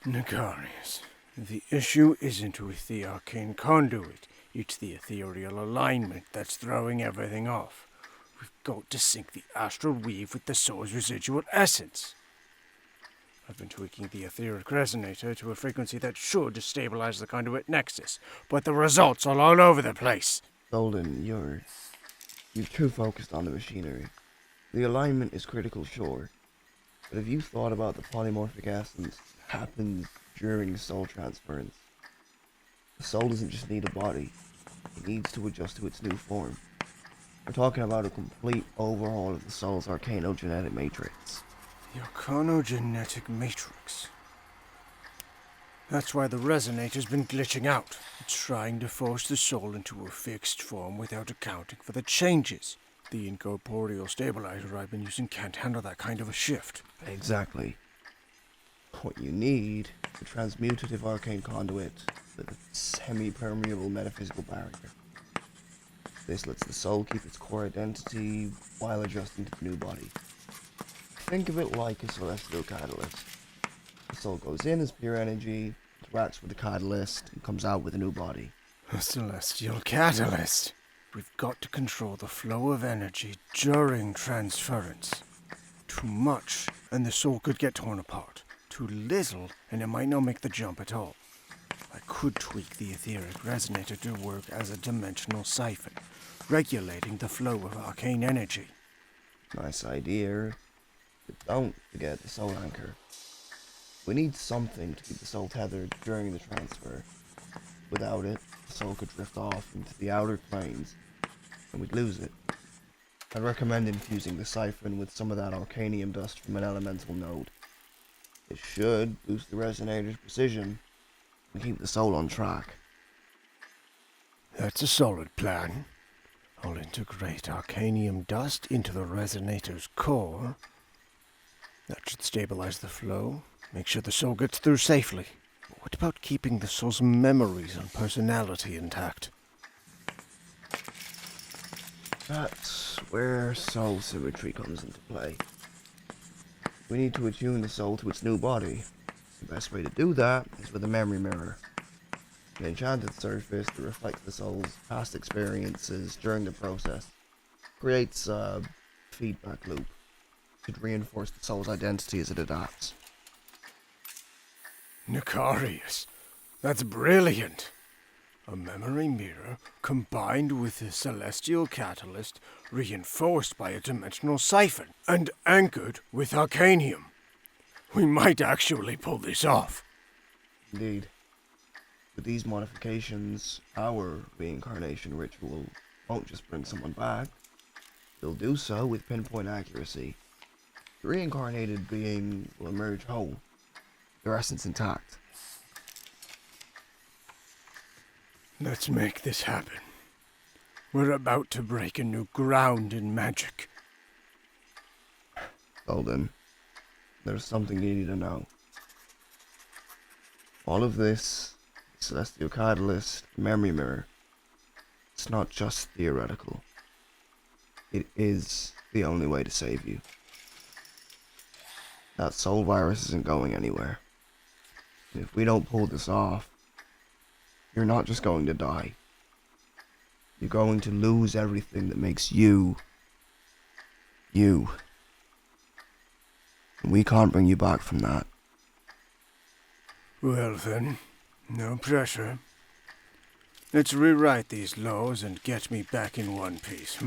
Nakarius, the issue isn't with the arcane conduit. It's the ethereal alignment that's throwing everything off. We've got to sync the astral weave with the soul's residual essence. I've been tweaking the etheric resonator to a frequency that should stabilize the conduit nexus, but the results are all over the place. Thalden, you're too focused on the machinery. The alignment is critical, sure, but have you thought about the polymorphic essence that happens during soul transference? The soul doesn't just need a body, it needs to adjust to its new form. We're talking about a complete overhaul of the soul's arcanogenetic matrix. The arcanogenetic matrix. That's why the resonator's been glitching out. It's trying to force the soul into a fixed form without accounting for the changes. The incorporeal stabilizer I've been using can't handle that kind of a shift. Exactly. What you need is a transmutative arcane conduit with a semi-permeable metaphysical barrier. This lets the soul keep its core identity while adjusting to the new body. Think of it like a celestial catalyst. The soul goes in as pure energy, interacts with the catalyst, and comes out with a new body. A celestial catalyst. We've got to control the flow of energy during transference. Too much, and the soul could get torn apart. Too little, and it might not make the jump at all. I could tweak the etheric resonator to work as a dimensional siphon, regulating the flow of arcane energy. Nice idea, but don't forget the soul anchor. We need something to keep the soul tethered during the transfer. Without it, the soul could drift off into the outer planes, and we'd lose it. I'd recommend infusing the siphon with some of that arcanium dust from an elemental node. It should boost the resonator's precision and keep the soul on track. That's a solid plan. I'll integrate arcanium dust into the resonator's core. That should stabilize the flow, make sure the soul gets through safely. What about keeping the soul's memories and personality intact? That's where soul symmetry comes into play. We need to attune the soul to its new body. The best way to do that is with a memory mirror. An enchanted surface that reflects the soul's past experiences during the process. Creates a feedback loop. Should reinforce the soul's identity as it adapts. Nakarius, that's brilliant. A memory mirror combined with a celestial catalyst reinforced by a dimensional siphon and anchored with arcanium. We might actually pull this off. Indeed. With these modifications, our reincarnation ritual won't just bring someone back. It'll do so with pinpoint accuracy. The reincarnated being will emerge whole, their essence intact. Let's make this happen. We're about to break a new ground in magic. Thalden, there's something you need to know. All of this, celestial catalyst, memory mirror, it's not just theoretical. It is the only way to save you. That soul virus isn't going anywhere. And if we don't pull this off, you're not just going to die. You're going to lose everything that makes you, you. And we can't bring you back from that. Well then, no pressure. Let's rewrite these laws and get me back in one piece,